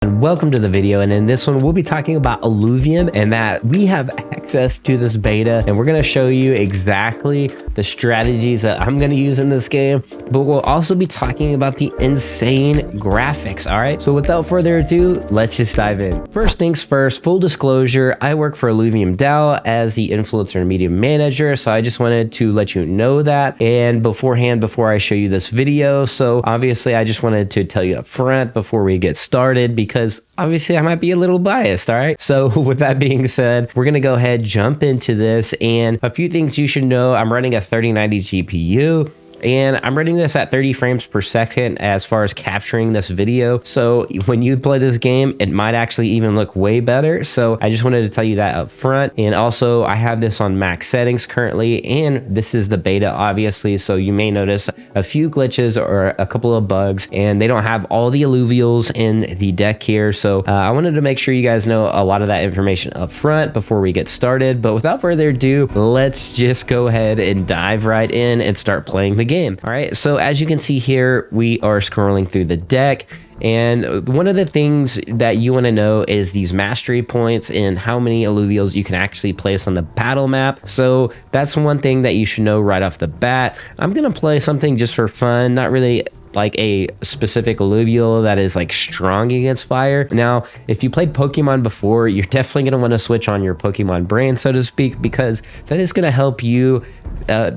And welcome to the video, and in this one we'll be talking about Illuvium and that we have access to this beta, and we're going to show you exactly the strategies that I'm going to use in this game, but we'll also be talking about the insane graphics. All right, so without further ado, let's just dive in. First things first, full disclosure, I work for Illuvium DAO as the influencer and media manager, so I just wanted to let you know that and beforehand before I show you this video. So obviously I just wanted to tell you up front before we get started, because obviously I might be a little biased. All right, so with that being said, we're gonna go ahead, jump into this, and a few things you should know. I'm running a 3090 GPU, and I'm running this at 30 frames per second as far as capturing this video. So when you play this game, it might actually even look way better. So I just wanted to tell you that up front. And also I have this on max settings currently, and this is the beta obviously. So you may notice a few glitches or a couple of bugs, and they don't have all the Illuvials in the deck here. So I wanted to make sure you guys know a lot of that information up front before we get started. But without further ado, let's just go ahead and dive right in and start playing the game. All right, so as you can see here, we are scrolling through the deck, and one of the things that you want to know is these mastery points and how many Illuvials you can actually place on the battle map. So that's one thing that you should know right off the bat. I'm gonna play something just for fun, not really like a specific Illuvial that is like strong against fire. Now, if you played Pokemon before, you're definitely going to want to switch on your Pokemon brain, so to speak, because that is going to help you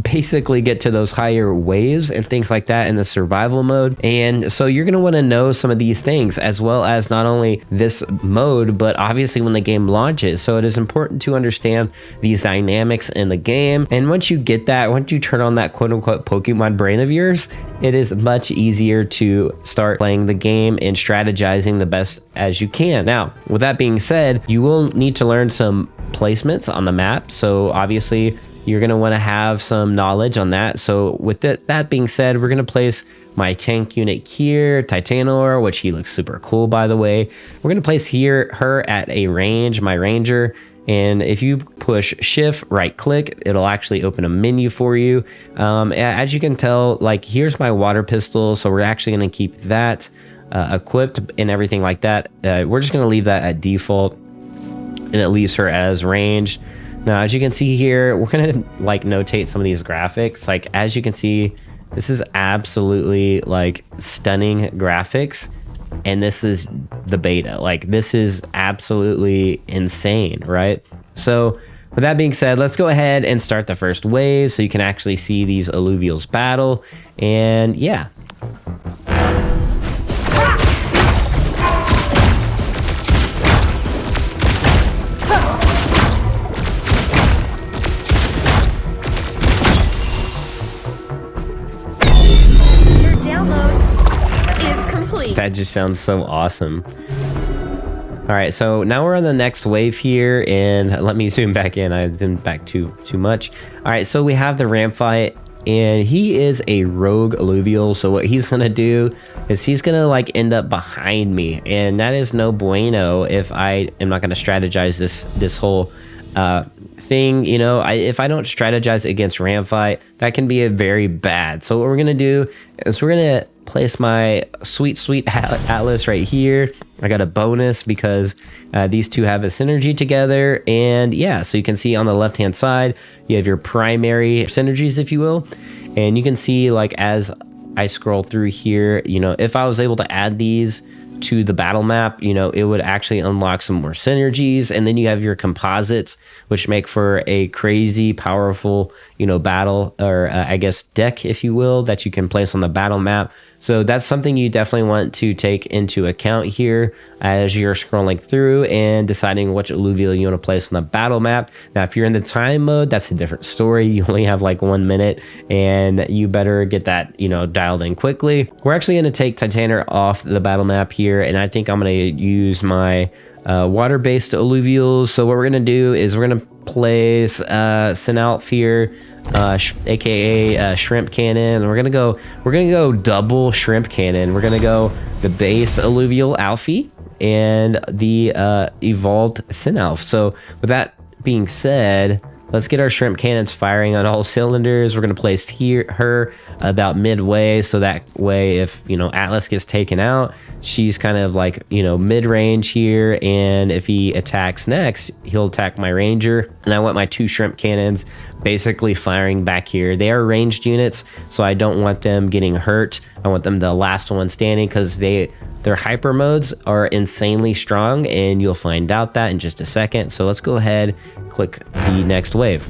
basically get to those higher waves and things like that in the survival mode. And so you're going to want to know some of these things, as well as not only this mode, but obviously when the game launches. So it is important to understand these dynamics in the game. And once you get that, once you turn on that quote unquote Pokemon brain of yours, it is much easier to start playing the game and strategizing the best as you can. Now, with that being said, you will need to learn some placements on the map. So obviously you're going to want to have some knowledge on that. So with that being said, we're going to place my tank unit here, Titanor, which he looks super cool, by the way. We're going to place her at a range, my ranger. And if you push shift right click, it'll actually open a menu for you. As you can tell, like here's my water pistol. So we're actually going to keep that equipped and everything like that. We're just going to leave that at default, and it leaves her as range. Now, as you can see here, we're going to like notate some of these graphics. Like as you can see, this is absolutely like stunning graphics. And this is the beta. Like this is absolutely insane, right? So with that being said, let's go ahead and start the first wave so you can actually see these Illuvials battle. And yeah. That just sounds so awesome. All right, so now we're on the next wave here, and let me zoom back in. I zoomed back too much. All right, so we have the ramp fight, and he is a rogue Illuvial. So what he's gonna do is he's gonna like end up behind me, and that is no bueno if I am not gonna strategize this whole thing. You know, if I don't strategize against ramp fight, that can be a very bad. So what we're gonna do is we're gonna place my sweet Atlas right here. I got a bonus because these two have a synergy together. And yeah, so you can see on the left hand side you have your primary synergies, if you will, and you can see like as I scroll through here, you know, if I was able to add these to the battle map, you know, it would actually unlock some more synergies. And then you have your composites, which make for a crazy powerful, you know, battle, or I guess deck, if you will, that you can place on the battle map. So that's something you definitely want to take into account here as you're scrolling through and deciding which Illuvial you want to place on the battle map. Now, if you're in the time mode, that's a different story. You only have like 1 minute, and you better get that, you know, dialed in quickly. We're actually going to take Titanor off the battle map here, and I think I'm going to use my water-based Illuvials. So what we're going to do is we're going to place Sinalf here, aka shrimp cannon, and we're gonna go double shrimp cannon. We're gonna go the base Illuvial Alfie and the evolved Sinalf. So with that being said, let's get our shrimp cannons firing on all cylinders. We're going to place her about midway, so that way if, you know, Atlas gets taken out, she's kind of like, you know, mid-range here, and if he attacks next, he'll attack my ranger. And I want my 2 shrimp cannons basically firing back here. They are ranged units, so I don't want them getting hurt. I want them the last one standing, because their hyper modes are insanely strong, and you'll find out that in just a second. So let's go ahead, click the next wave.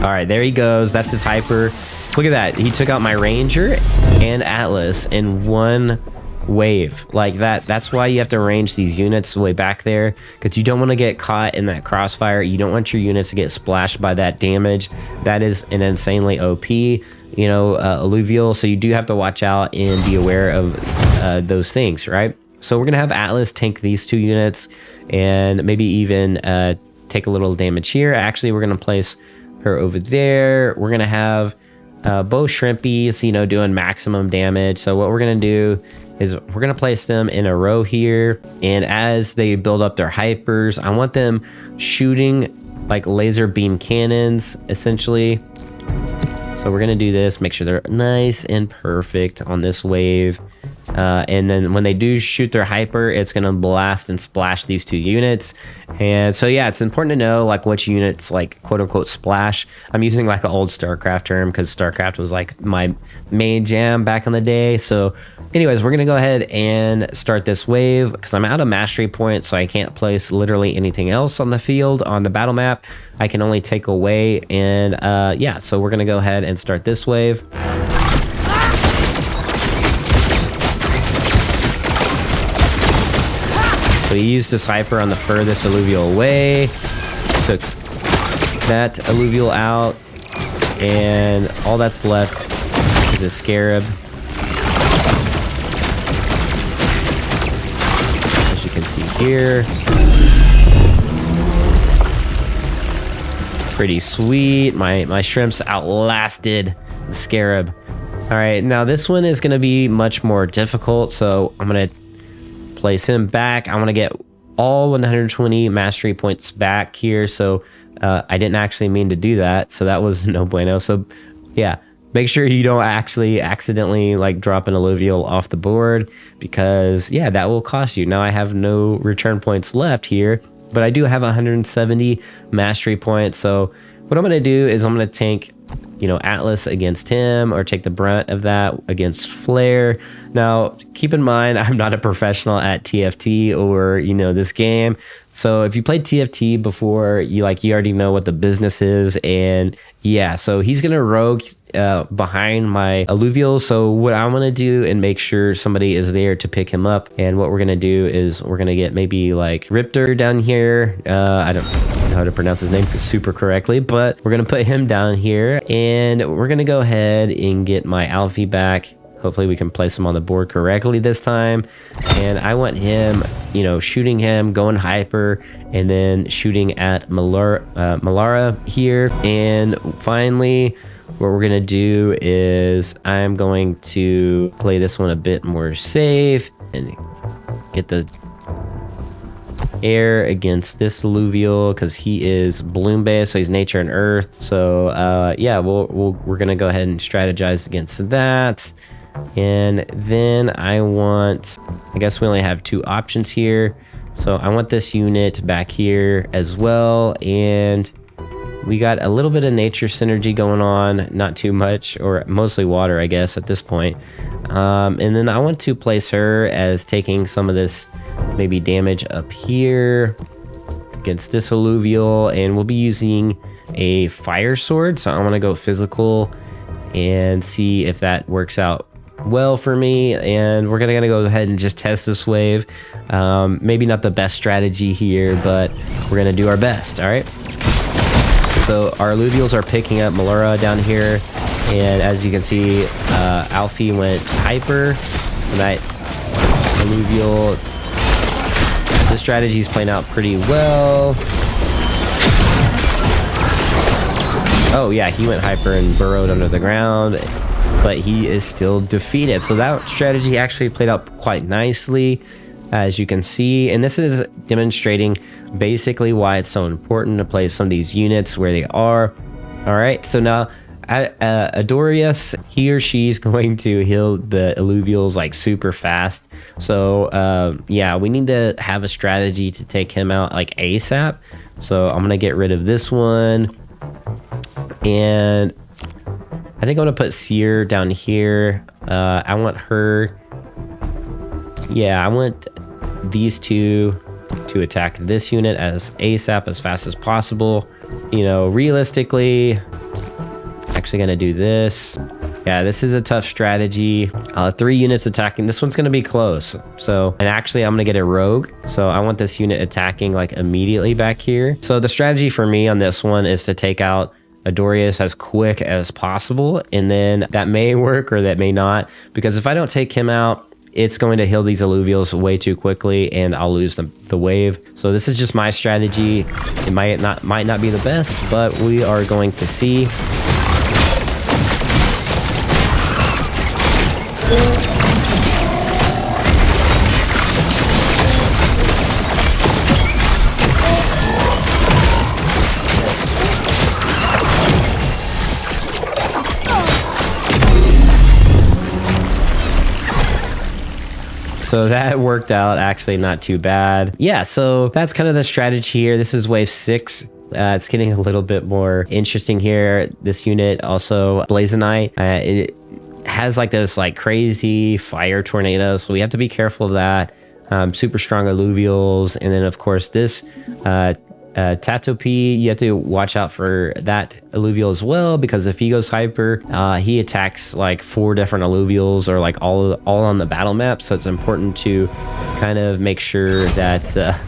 All right, there he goes. That's his hyper. Look at that. He took out my ranger and Atlas in one wave like that. That's why you have to range these units way back there, because you don't want to get caught in that crossfire. You don't want your units to get splashed by that damage. That is an insanely OP, you know, alluvial. So you do have to watch out and be aware of those things, right? So we're gonna have Atlas tank these 2 units, and maybe even take a little damage here. Actually, we're gonna place her over there. We're gonna have both shrimpies, you know, doing maximum damage. So what we're gonna do is we're gonna place them in a row here, and as they build up their hypers, I want them shooting like laser beam cannons essentially. So we're gonna do this, make sure they're nice and perfect on this wave. And then when they do shoot their hyper, it's gonna blast and splash these 2 units. And so yeah, it's important to know like which units like quote unquote splash. I'm using like an old StarCraft term, because StarCraft was like my main jam back in the day. So anyways, we're gonna go ahead and start this wave, because I'm out of mastery points, so I can't place literally anything else on the field on the battle map. I can only take away, and yeah, so we're gonna go ahead and start this wave. So he used his hyper on the furthest alluvial away, took that alluvial out, and all that's left is a scarab. As you can see here. Pretty sweet. My shrimps outlasted the scarab. All right, now this one is gonna be much more difficult, so I'm gonna place him back. I want to get all 120 mastery points back here. So I didn't actually mean to do that, so that was no bueno. So yeah, make sure you don't actually accidentally like drop an alluvial off the board, because yeah, that will cost you. Now I have no return points left here, but I do have 170 mastery points. So what I'm going to do is I'm going to tank, you know, Atlas against him, or take the brunt of that against Flare. Now, keep in mind, I'm not a professional at TFT or, you know, this game. So if you played TFT before, you already know what the business is. And yeah, so he's going to rogue behind my alluvial. So what I want to do and make sure somebody is there to pick him up. And what we're going to do is we're going to get maybe like Riptor down here. I don't know how to pronounce his name super correctly, but we're going to put him down here, and we're going to go ahead and get my Alfie back. Hopefully we can place him on the board correctly this time. And I want him, you know, shooting him, going hyper, and then shooting at Malara here. And finally, what we're gonna do is I'm going to play this one a bit more safe and get the air against this alluvial, because he is bloom based, so he's nature and earth. So yeah, we're gonna go ahead and strategize against that. And then I guess we only have 2 options here, so I want this unit back here as well. And we got a little bit of nature synergy going on, not too much, or mostly water, I guess, at this point. And then I want to place her as taking some of this maybe damage up here against this alluvial, and we'll be using a fire sword. So I want to go physical and see if that works out well for me. And we're gonna go ahead and just test this wave. Maybe not the best strategy here, but we're gonna do our best. All right, so our alluvials are picking up Melura down here, and as you can see, Alfie went hyper, and that alluvial, this strategy is playing out pretty well. Oh yeah, he went hyper and burrowed under the ground. but he is still defeated. So that strategy actually played out quite nicely, as you can see, and this is demonstrating basically why it's so important to place some of these units where they are. All right, so now Adorius, he or she's going to heal the Illuvials like super fast. So yeah, we need to have a strategy to take him out like ASAP. So I'm gonna get rid of this one, and I think I'm gonna put Seer down here. I want her, yeah, I want these two to attack this unit as ASAP, as fast as possible. You know, realistically, actually gonna do this. Yeah, this is a tough strategy. 3 units attacking. This one's gonna be close. So, and actually I'm gonna get a rogue. So I want this unit attacking like immediately back here. So the strategy for me on this one is to take out Adorius as quick as possible. And then that may work or that may not, because if I don't take him out, it's going to heal these Illuvials way too quickly and I'll lose the wave. So this is just my strategy. It might not be the best, but we are going to see. So that worked out actually not too bad. Yeah, so that's kind of the strategy here. This is wave 6. It's getting a little bit more interesting here. This unit also, Blazonite, it has like this like crazy fire tornado, so we have to be careful of that. Super strong Illuvials, and then of course this Tatopi, you have to watch out for that Illuvial as well, because if he goes hyper, he attacks like 4 different Illuvials, or like all on the battle map. So it's important to kind of make sure that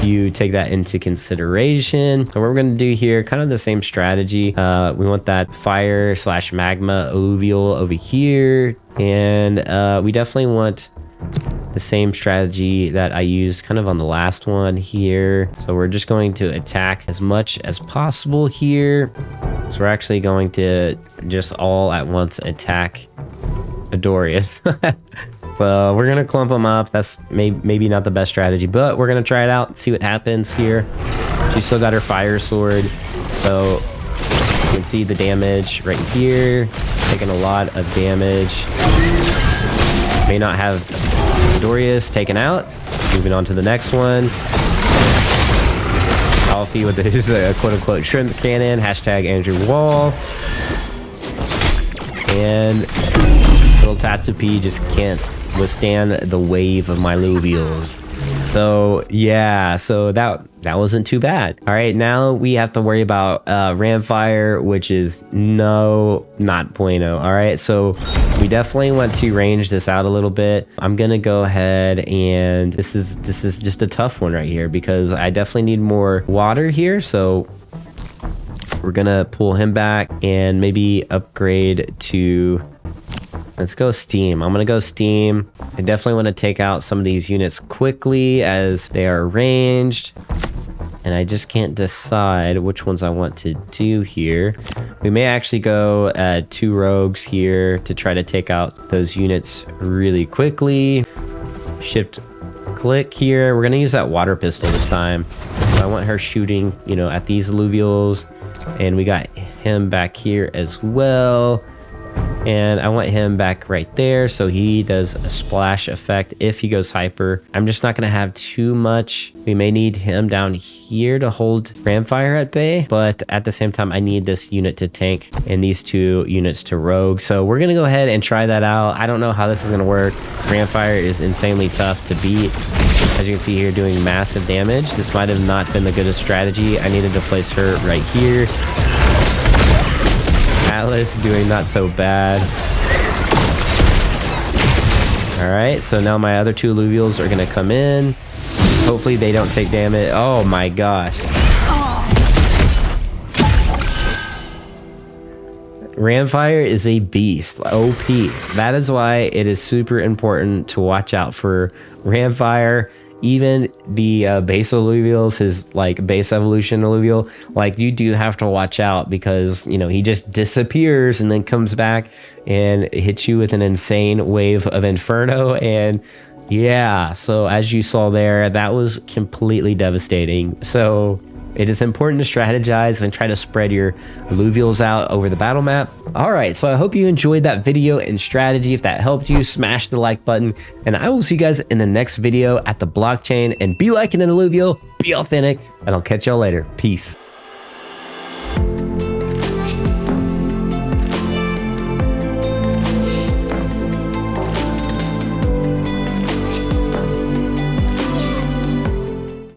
you take that into consideration. So what we're going to do here, kind of the same strategy. We want that fire / magma Illuvial over here, and we definitely want the same strategy that I used kind of on the last one here. So we're just going to attack as much as possible here. So we're actually going to just all at once attack Adorius. Well, we're gonna clump them up. That's maybe not the best strategy, but we're gonna try it out and see what happens here. She's still got her fire sword, so you can see the damage right here, taking a lot of damage. May not have Adorius taken out. Moving on to the next one. Alfie with his quote-unquote shrimp cannon, hashtag Andrew Wall. And little Tatsupi just can't withstand the wave of my Illuvials. So yeah, so that wasn't too bad. All right, now we have to worry about Ramfire, which is not bueno. All right, so we definitely want to range this out a little bit. I'm gonna go ahead, and this is just a tough one right here, because I definitely need more water here. So we're gonna pull him back and maybe upgrade to, let's go Steam. I'm gonna go Steam. I definitely want to take out some of these units quickly as they are ranged, and I just can't decide which ones I want to do here. We may actually go 2 rogues here to try to take out those units really quickly. Shift click here. We're gonna use that water pistol this time. So I want her shooting, you know, at these Illuvials, and we got him back here as well. And I want him back right there, so he does a splash effect if he goes hyper. I'm just not going to have too much. We may need him down here to hold Ramfire at bay, but at the same time, I need this unit to tank and these 2 units to rogue. So we're going to go ahead and try that out. I don't know how this is going to work. Ramfire is insanely tough to beat. As you can see here, doing massive damage. This might have not been the goodest strategy. I needed to place her right here. Atlas doing not so bad. All right, so now my other 2 Illuvials are gonna come in. Hopefully they don't take damage. Oh my gosh. Ramfire is a beast, OP. That is why it is super important to watch out for Ramfire even the base Illuvials, his like base evolution Illuvial, like you do have to watch out because, you know, he just disappears and then comes back and hits you with an insane wave of Inferno. And yeah, so as you saw there, that was completely devastating. So it is important to strategize and try to spread your Illuvials out over the battle map. All right, so I hope you enjoyed that video and strategy. If that helped you, smash the like button, and I will see you guys in the next video at the blockchain. And be like an Illuvial, be authentic, and I'll catch y'all later. Peace.